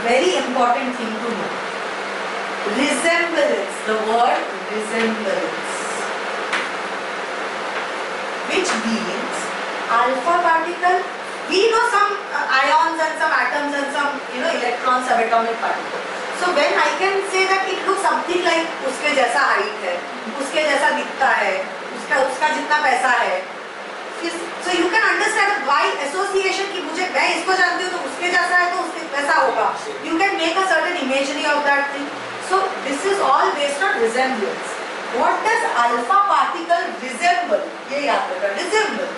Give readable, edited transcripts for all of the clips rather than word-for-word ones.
very important thing to know. Resemblance, the word resemblance, which means alpha particle. We know some ions and some atoms and some electrons, subatomic particles. So when I can say that it looks something like उसके जैसा height है, उसके जैसा दिखता है, उसका जितना पैसा है, so you can understand why association कि मुझे मैं इसको जानती हूँ तो उसके जैसा है तो उसके वैसा होगा. You can make a certain imagery of that thing. So this is all based on resemblance. What does alpha particle resemble? ये याद रखना, resemble.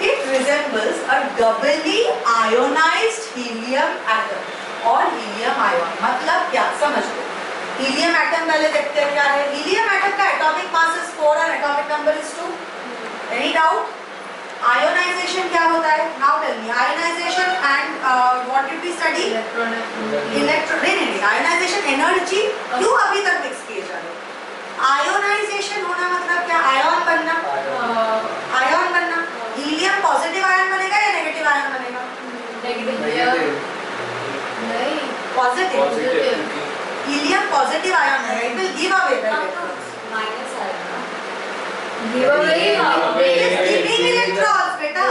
It resembles a doubly ionized helium atom or helium ion. मतलब क्या समझ लो. Helium atom पहले देखते हैं क्या है. Helium atom का atomic mass is 4 and atomic number is 2. Any doubt? Ionization क्या होता है? Now tell me. Ionization and what did we study? Electron. नहीं. Ionization energy क्यों अभी तक mix किए जा रहे? Ionization होना मतलब क्या? Ion बनना. Ion बनना. हीलियम पॉजिटिव आयन बनेगा या नेगेटिव आयन बनेगा? नेगेटिव. नहीं, पॉजिटिव. हीलियम पॉजिटिव आयन है. It will give away the electrons. Minus आएगा. गिव अवे गिविंग इलेक्ट्रॉन्स बेटा.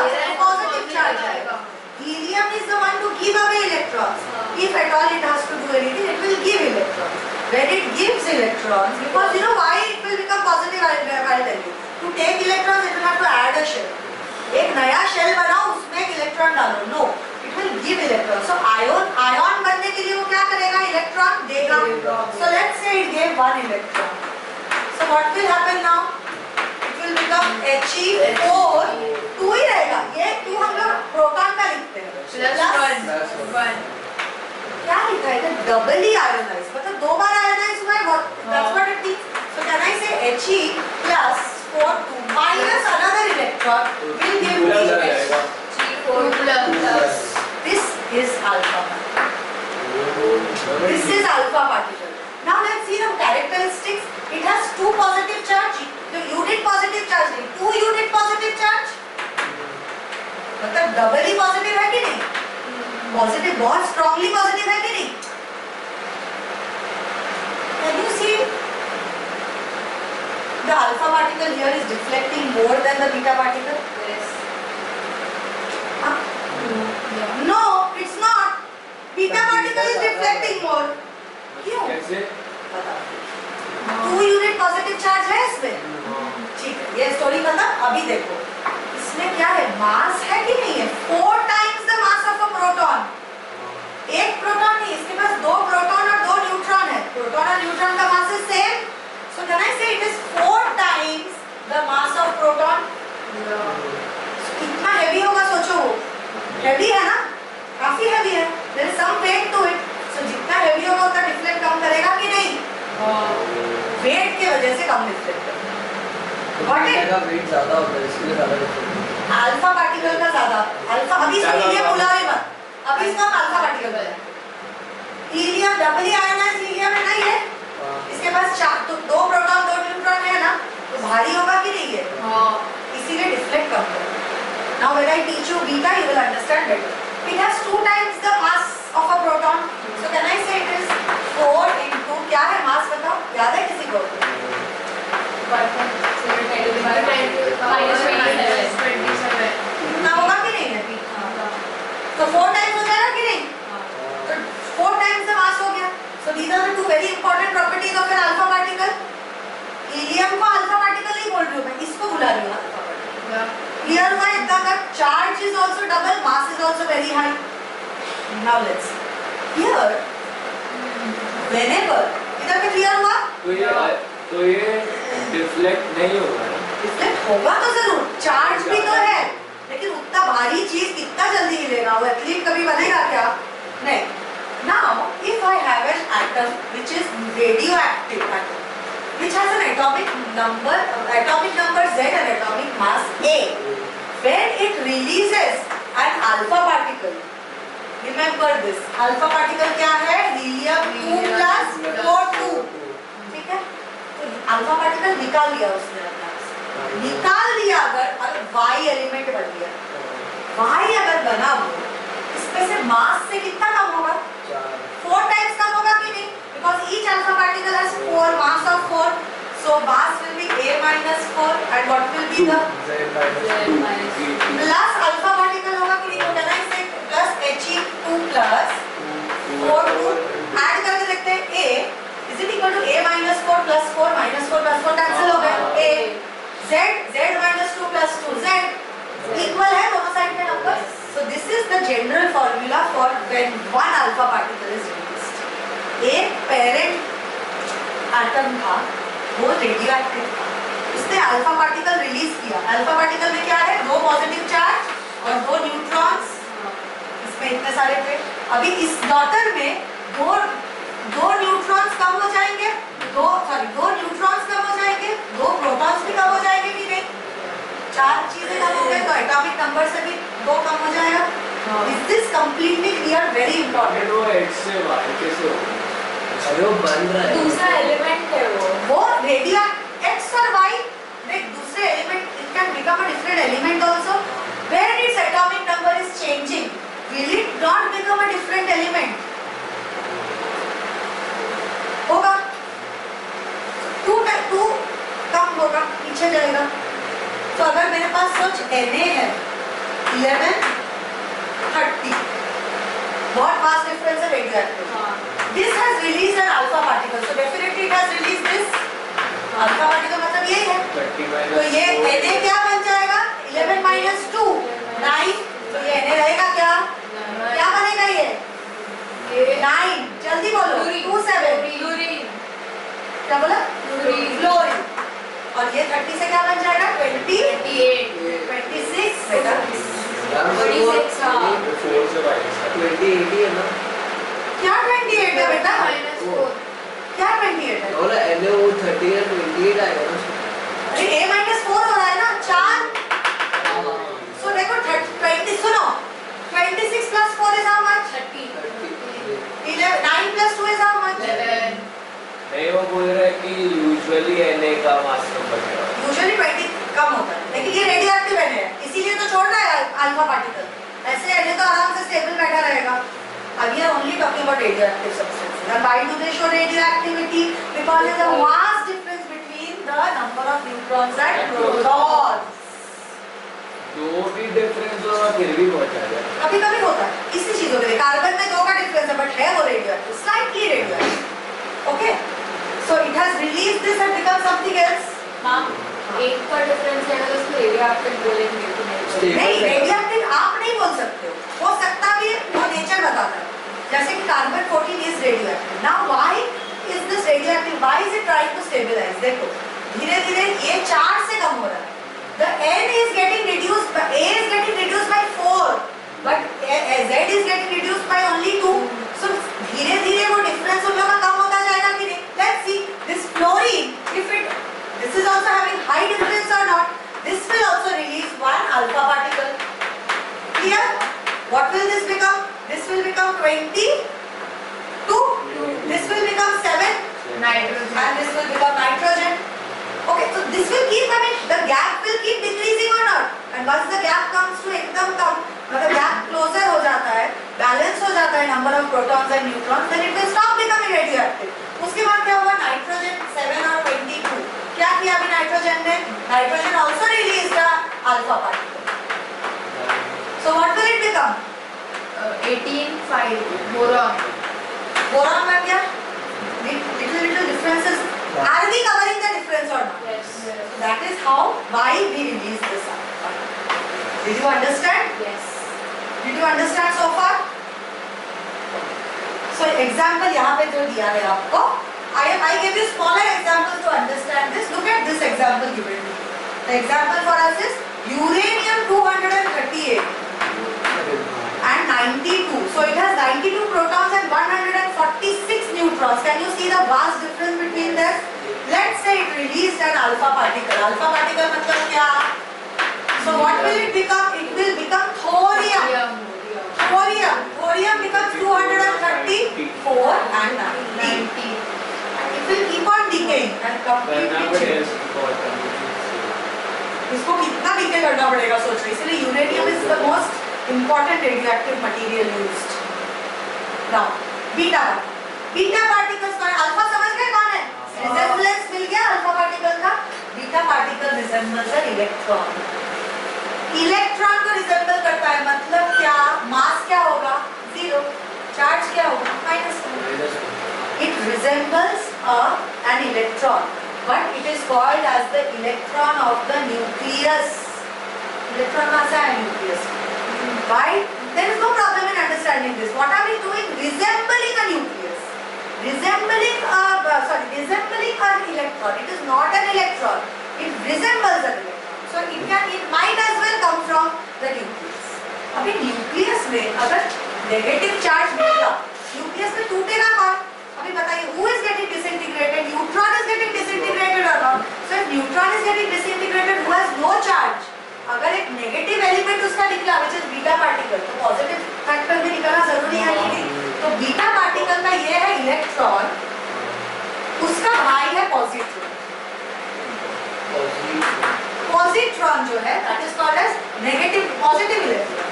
पॉजिटिव चार्ज आएगा. Helium is the one two give away electrons. If at all it has to do anything, it will give electrons. When it gives electrons, because you know why it will become positive, I will tell you. To take electrons, it will have to add a shell. एक नया shell बनाओ उसमें एक electron डालो. No, it will give electron. So ion बनने के लिए वो क्या करेगा? इलेक्ट्रॉन देगा. So let's say it give 1 electron. So what will happen now? It will become He4. 2 ही रहेगा. ये 2 हम लोग प्रोटॉन का लिखते हैं. +1. क्या लिखा है? डबली आयोनाइज मतलब 2 बार आयोनाइज हुआ है. That's what it means. So can I से He plus 4 2 minus another electron will give me G4 plus. This is alpha particle. This is alpha particle. Now let's see the characteristics. It has 2 positive charge. The unit positive charge नहीं, 2 unit positive charge. मतलब doubly positive है कि नहीं? Positive बहुत strongly positive है कि नहीं? Can you see? The alpha particle here is deflecting more than the beta particle. Yes. No, it's not. Beta particle is deflecting more. क्यों? कैसे? 2 यूनिट पॉजिटिव चार्ज है इसमें. ठीक है, ये स्टोरी खत्म. अभी देखो इसमें क्या है? मास है कि नहीं है? 4 times the mass of a proton. एक प्रोटॉन नहीं, इसके पास 2 प्रोटॉन और 2 न्यूट्रॉन है. प्रोटॉन और न्यूट्रॉन का मास is same. So can I say it is 4 times the mass of proton? कितना heavy होगा सोचो. Heavy है ना? काफी heavy है. There is some weight to it. So जितना heavy होगा उतना deflect कम करेगा कि नहीं? Weight की वजह से कम deflect करेगा. Got it? का weight ज़्यादा होता है इसलिए ज़्यादा deflect. Alpha particle का ज़्यादा. Alpha अभी इसको helium बुलाओ मत. अभी इसको हम alpha particle बोलेंगे. Helium doubly ionized helium है ना ये? इसके पास 2 प्रोटॉन 2 न्यूट्रॉन है ना, तो भारी होगा कि नहीं है? इसीलिए डिफ्लेक्ट कम करेगा. Now when I teach you beta, you will understand better. It has 2 times the mass of a proton. So can I say it is 4 into क्या है मास बताओ? याद है किसी को? इतना होगा कि नहीं है? तो 4 times हो जाएगा कि नहीं? तो 4 times the mass हो गया. So these are the 2 very important properties of an alpha particle. Helium को alpha particle नहीं बोल रही हूँ मैं, इसको बुला रही हूँ alpha particle. Clear हुआ इतना तक? Charge is also double, mass is also very high. Now let's see. Here, whenever इधर पे clear हुआ? तो ये deflect नहीं होगा. Deflect होगा तो जरूर. Charge भी तो है, लेकिन उतना भारी चीज कितना जल्दी हिलेगा? वो एथलीट कभी बनेगा क्या? नहीं. Now, if I have an atom which is radioactive atom, which has an atomic number Z and atomic mass A, when it releases an alpha particle, remember this, alpha particle क्या है? Helium 2 plus 4 2. ठीक है? तो alpha particle निकाल लिया उसने अपना. निकाल दिया अगर Y एलिमेंट बन गया. Y अगर बना हो, इसमें से मास से कितना कम होगा? 4 So mass will be A minus 4 and what will be the plus alpha particle होगा कि नहीं होगा ना इसे plus He2 plus 4 ऐड करके देखते हैं A is it equal to A minus 4 plus 4 minus 4 plus 4 cancel हो गए A Z minus 2 plus 2 Z equal है दोनों साइड के numbers. So this is the general formula for when one alpha particle is released. एक parent atom था वो radioactive था उसने alpha particle release किया. alpha particle में क्या है दो positive charge और दो neutrons इसमें इतने सारे थे. अभी इस daughter में दो neutrons कम हो जाएंगे दो neutrons कम हो जाएंगे दो protons भी कम हो जाएंगे कि नहीं. चार चीजें कम हो गए तो एटॉमिक नंबर से भी दो कम हो जाएगा. Is this completely clear? Very important. वो X से Y कैसे होगा? अरे वो बन रहा है दूसरा एलिमेंट है वो रेडिया X और Y देख दूसरे element it can become a different element also. When its atomic number is changing, will it not become a different element? होगा. 2 कम होगा पीछे जाएगा. तो अगर मेरे पास सोच Na है 11 30 बहुत मास डिफरेंस है radioactive. This has released an alpha particle, so definitely it has released this alpha particle मतलब ये है. 30 तो ये Na क्या बन जाएगा 11 minus 2 9. तो ये Na रहेगा क्या क्या बनेगा ये 9. जल्दी बोलो 2 7 क्या बोला फ्लोरीन. और ये 30 से क्या बन जाएगा 26 बेटा. 26 हाँ 4 से Y 28 ही है ना क्या 28 है बेटा क्या 28 है. बोला एने वो 30 है 28 आएगा ना. अरे A minus 4 हो रहा है ना 4. सो देखो 20 सुनो 26 plus 4 is how much 11 9 plus 2 is how much नहीं वो बोल रहा है कि यूजुअली Na का मास नंबर क्या है? यूजुअली 20 कम होता है लेकिन ये रेडियोएक्टिव है इसीलिए तो छोड़ रहा है अल्फा पार्टिकल. ऐसे Na तो आराम से स्टेबल बैठा रहेगा. अब we are only talking about radioactive substances. And why do they show radioactivity? Because there is a vast difference between the number of neutrons and protons. दो भी डिफरेंस होगा फिर भी बहुत ज्यादा. कभी कभी होता है इसी चीजों के लिए. कार्बन में 2 का डिफरेंस है बट है वो radioactive slightly radioactive. Okay so it has released this and become something else. Ma'am एक का डिफरेंस है तो उसको रेडियोएक्टिव बोलेंगे कि नहीं रेडियोएक्टिव आप नहीं बोल सकते हो सकता भी है वो नेचर बताता है. जैसे कि carbon 14 is radioactive. Now why is this radioactive why is it trying to stabilise. देखो धीरे-धीरे ये 4 से कम हो रहा है. The N is getting reduced by A is getting reduced by 4 but Z is getting reduced by only 2. So धीरे-धीरे वो difference उन लोगों का कम होता जाएगा कि नहीं. Let's see this fluorine if this is also having high difference or not. This will also release one alpha particle. Clear? What will this become? This will become 22. This will become 7. Nitrogen And this will become nitrogen. Okay, so this will keep coming. The gap will keep decreasing or not? And once the gap comes to एकदम कम, मतलब gap closer हो जाता है, balance हो जाता है number of protons and neutrons, then it will stop becoming radioactive. उसके बाद क्या हुआ? Nitrogen 7 और 22. क्या किया अभी नाइट्रोजन ने? Nitrogen also released the alpha particle. So what will it become? 18 5 boron. Boron बन गया. Little differences. Are we covering the difference or not? Yes. So that is how why we release this alpha. Did you understand? Yes. Did you understand so far? So example यहाँ पे जो दिया है आपको, I gave you smaller examples to understand this. Look at this example given. The example for us is uranium 238 and 92. So it has 92 protons and 146 neutrons. Can you see the vast difference between them? Let's say it released an alpha particle. Alpha particle मतलब क्या? So what will it become? It will become thorium. Thorium becomes 234 and 90. It will keep on decaying and completely. इसको कितना decay करना पड़ेगा सोच रहे. इसलिए uranium is the most important radioactive material used. Now, beta particles पर alpha समझ गए कौन है? Resemblance मिल गया alpha particle beta particle resembles an electron. Electron को रिजेंबल करता है मतलब क्या? मास क्या होगा? 0. चार्ज क्या होगा? -1. It resembles an electron, but it is called as the electron of the nucleus. Electron कहाँ से आया? Nucleus. Why? There is no problem in understanding this. What are we doing? Resembling a nucleus. Resembling an electron. It is not an electron. It resembles an electron. So it might as well come from the nucleus. अभी nucleus में अगर negative charge मिलेगा, nucleus में टूटेगा कौन? अभी बताइए, who is getting disintegrated? Neutron is getting disintegrated or not? So if neutron is getting disintegrated, who has no charge? अगर एक नेगेटिव एलिमेंट उसका निकला which is बीटा पार्टिकल, तो पॉजिटिव फैक्टर भी निकलना जरूरी है कि नहीं? तो बीटा पार्टिकल का ये है इलेक्ट्रॉन, उसका भाई है पॉजिट्रॉन. पॉजिट्रॉन जो है that is called as negative positive electron.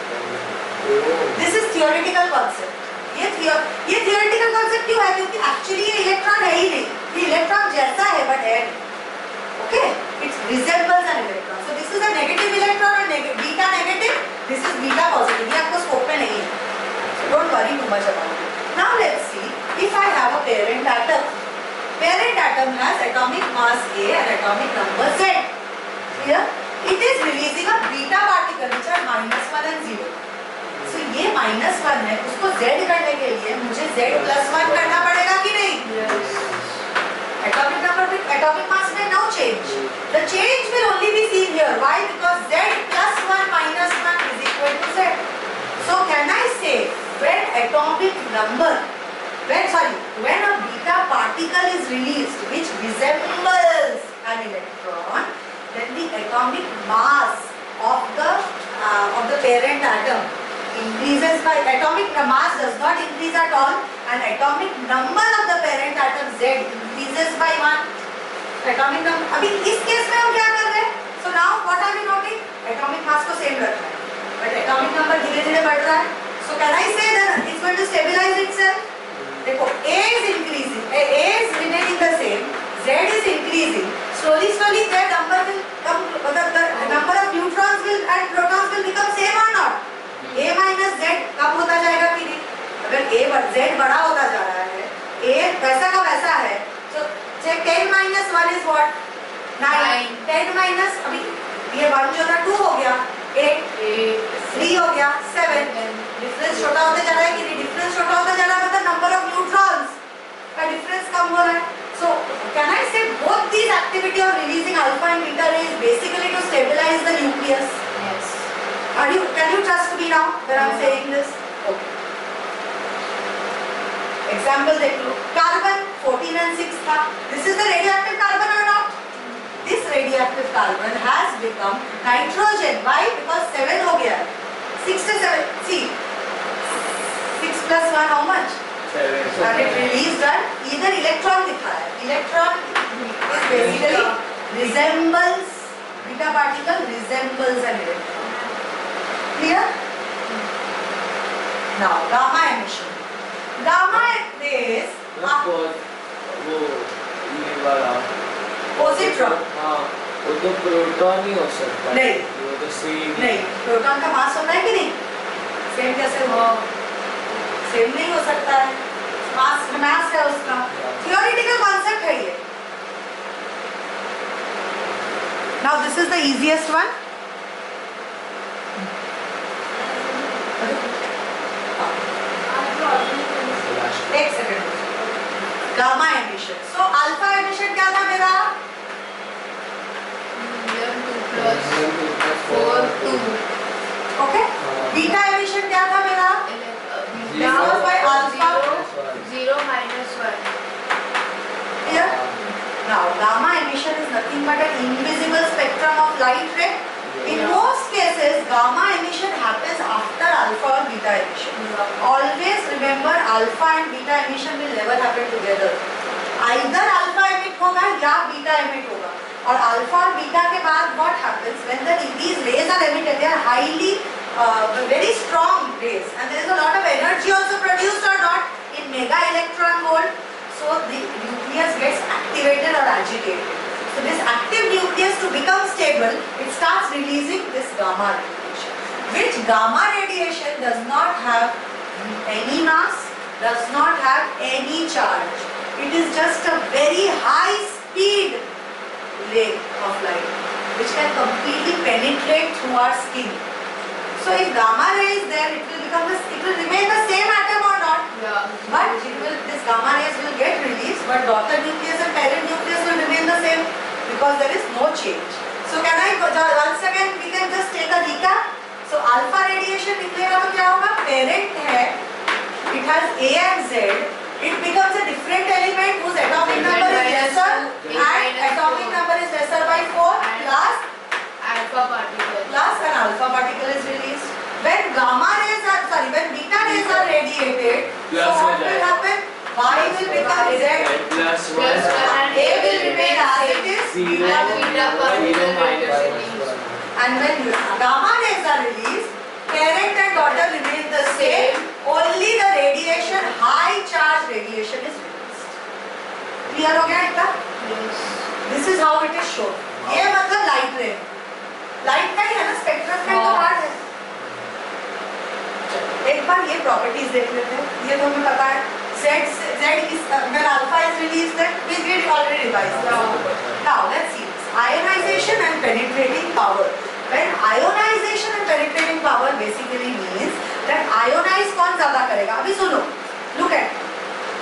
This is theoretical concept. ये theoretical concept क्यों है? क्योंकि एक्चुअली ये इलेक्ट्रॉन है ही नहीं, ये इलेक्ट्रॉन जैसा है बट है नहीं. Okay, it resembles an electron. So this is a negative electron and beta negative. This is beta positive. ये आपको स्कोप में नहीं है. So don't worry too much about it. Now let's see if I have a parent atom. Parent atom has atomic mass A and atomic number Z. Clear? It is releasing a beta particle which are -1 and 0. So ये -1 है, उसको Z करने के लिए मुझे Z+1 करना पड़ेगा कि नहीं? Yes. Atomic number with atomic mass में no change. The change will only be seen here. Why? Because Z+1 -1 is equal to Z. So can I say when atomic number, when a beta particle is released which resembles an electron, then the atomic mass of the parent atom increases by, atomic mass does not increase at all, and atomic number of the parent atom Z increases by 1. Atomic number, अभी इस case में हम क्या कर रहे हैं? So now what are we noting? Atomic mass को same रखना है, but atomic number धीरे धीरे बढ़ रहा है. So can I say that it's going to stabilize itself? देखो, A is increasing, A is remaining the same, Z is increasing. Slowly their number will come, the number of neutrons will and protons will become same or not? A minus Z कब होता जाएगा कि नहीं? अगर Z बड़ा होता जा रहा है, A वैसा का वैसा है, तो 10 minus 1 is what? 9. 10 minus, अभी ये 1 जो था 2 हो गया, 8, 3 हो गया, 7. डिफरेंस छोटा होता जा रहा है कि नहीं? डिफरेंस छोटा होता जा रहा है मतलब नंबर ऑफ न्यूट्रॉन्स का डिफरेंस कम हो रहा है. So can I say both these activity of releasing alpha and beta rays basically to stabilize the nucleus? Yes. Can you trust me now when I'm saying this? Okay. Example देख लो. Carbon 14 and 6 था. This is the radioactive carbon or not? This radioactive carbon has become nitrogen. Why? Because 7 हो गया. 6 to 7. See, 6 plus 1 how much? 7. And it released either electron दिखा है. Electron is basically resembles, beta particle resembles an electron. Clear? Now gamma emission. Gamma rays वो ये वाला positron. हाँ, वो तो प्रोटॉन ही हो सकता है. नहीं. वो तो सेम नहीं, प्रोटॉन का मास होता है कि नहीं? सेम कैसे हो? सेम नहीं हो सकता है. मास है उसका. Theoretical concept है ये. Now this is the easiest one. एक second. Gamma emission. So alpha emission क्या था मेरा? 4, 2. ओके. बीटा एमिशन क्या था मेरा? Gamma by alpha. 0 minus 1. Clear? Now gamma emission is nothing but an invisible spectrum of light ray. In most cases, gamma emission happens after alpha or beta emission. Always remember, alpha and beta emission will never happen together. Either alpha emit होगा या beta emit होगा. और alpha और beta के बाद what happens when these rays are emitted? They are highly, very strong rays, and there is a lot of energy also produced or not in mega electron volt. So the nucleus gets activated or agitated. So this active nucleus, to become stable, it starts releasing this gamma radiation, which gamma radiation does not have any mass, does not have any charge. It is just a very high speed ray of light which can completely penetrate through our skin. So if gamma ray is there, it will remain the same atom or not, Yeah. but this gamma rays will get released, but daughter nucleus and parent nucleus will remain the same because there is no change. So can I once again we can just take a recap. So alpha radiation निकलेगा तो क्या होगा? Parent है, it has A and Z. It becomes a different element whose atomic number is lesser and atomic number is lesser by 4 plus Alpha particle. an alpha particle is released. When beta rays are radiated, so Plus what हो will जाएगा. happen? Y will become Z. And plus Plus 1 1 and A will remain as it is. Zero. Beta And will beta particle will get released. And when gamma rays are released, parent and daughter remain the same. Only the radiation, high charge radiation is released. Clear हो गया इतना? Yes. This is how it is shown. ये मतलब light ray. Light का ही है ना, spectrum का तो part है. एक बार ये properties देख लेते हैं. ये तो हमें पता है. Z is when alpha is released, then we did already revise. Now let's see this. Ionization and penetrating power. When ionization and penetrating power basically means that ionize कौन ज़्यादा करेगा? अभी सुनो. Look at.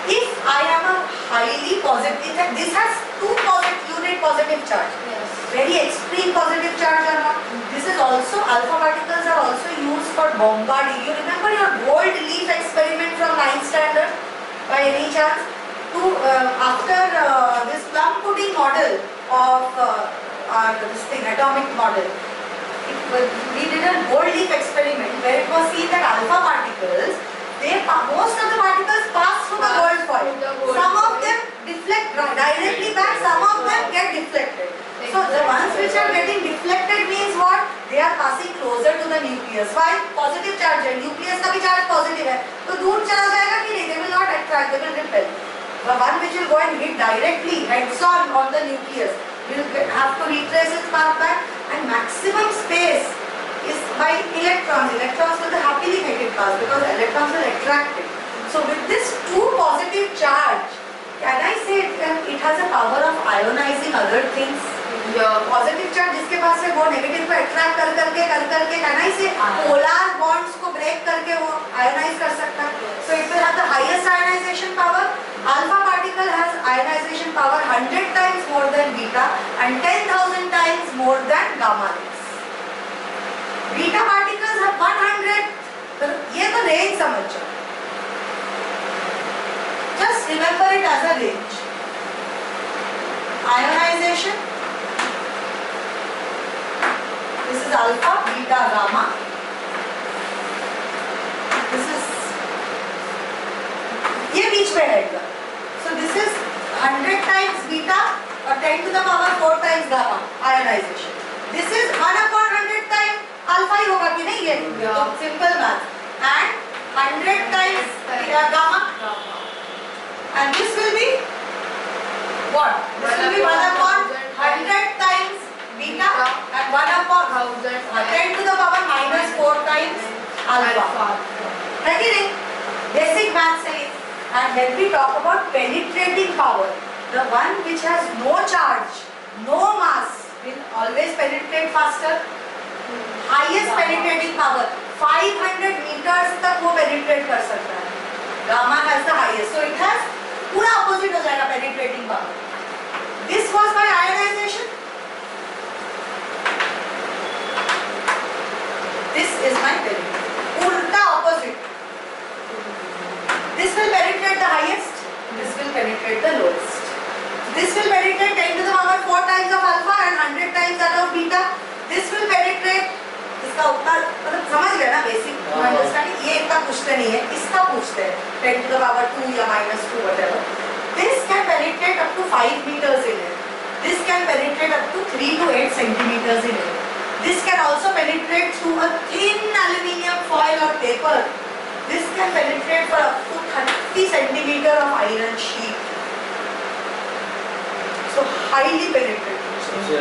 If I am a highly positive, this has two unit positive charge. Yes. Very extreme positive charge are not. This is also, alpha particles are also used for bombarding. You remember your gold leaf experiment from 9th standard by any chance? After this plum pudding model of atomic model, we did a gold leaf experiment where it was seen that alpha particles, most of the particles pass through the gold foil. Some of them deflect directly back, some of them get deflected. So the ones which are getting deflected means what? They are passing closer to the nucleus. Why? Positive charge है. Nucleus का भी charge positive है. तो दूर चला जाएगा कि नहीं? They will not attract. They will repel. The one which will go and hit directly heads on the nucleus will have to retrace its path back, and maximum space is by electrons. Electrons will happily make it pass because electrons will attract it. So with this two positive charge, can I say it has a power of ionizing other things? Yeah. Positive charge जिसके पास है वो negative को attract कर करके can I से polar bonds को break करके वो आयोनाइज कर सकता है. So it will have the highest ionisation power. Alpha particle has ionisation power 100 times more than beta and 10,000 times more than gamma rays. Beta particles have 100. ये तो range समझ जाओ. Just remember it as a range. Ionisation, this is alpha, beta, gamma. This is ये बीच में रहेगा. So this is 100 times beta और 10 to the power 4 times gamma ionization. This is 1/100 times alpha ही होगा कि नहीं? ये तो simple math. And 100 times gamma. And this will be what? This will be 1/100 times beta and 10 to the power -4 times alpha. है कि नहीं? Basic math से. And when we talk about penetrating power, the one which has no charge, no mass, will always penetrate faster. Highest penetrating power 500 meters तक वो penetrate कर सकता है. Gamma has the highest, so it has पूरा opposite हो जाएगा penetrating power. This was by ionization. This is my penetrating. Ulta opposite. This will penetrate the highest. This will penetrate the lowest. This will penetrate 10 to the power 4 times of alpha and 100 times that of beta. This will penetrate. इसका उतना मतलब समझ गए ना basic understanding. ये इतना पूछते नहीं है. इसका पूछते हैं 10 to the power 2 या -2 whatever. This can penetrate up to 5 meters in air. This can penetrate up to 3 to 8 centimeters in air. This can also penetrate through a thin aluminium foil or paper. This can penetrate for up to 30 centimeters of iron sheet. So highly penetrating. सबसे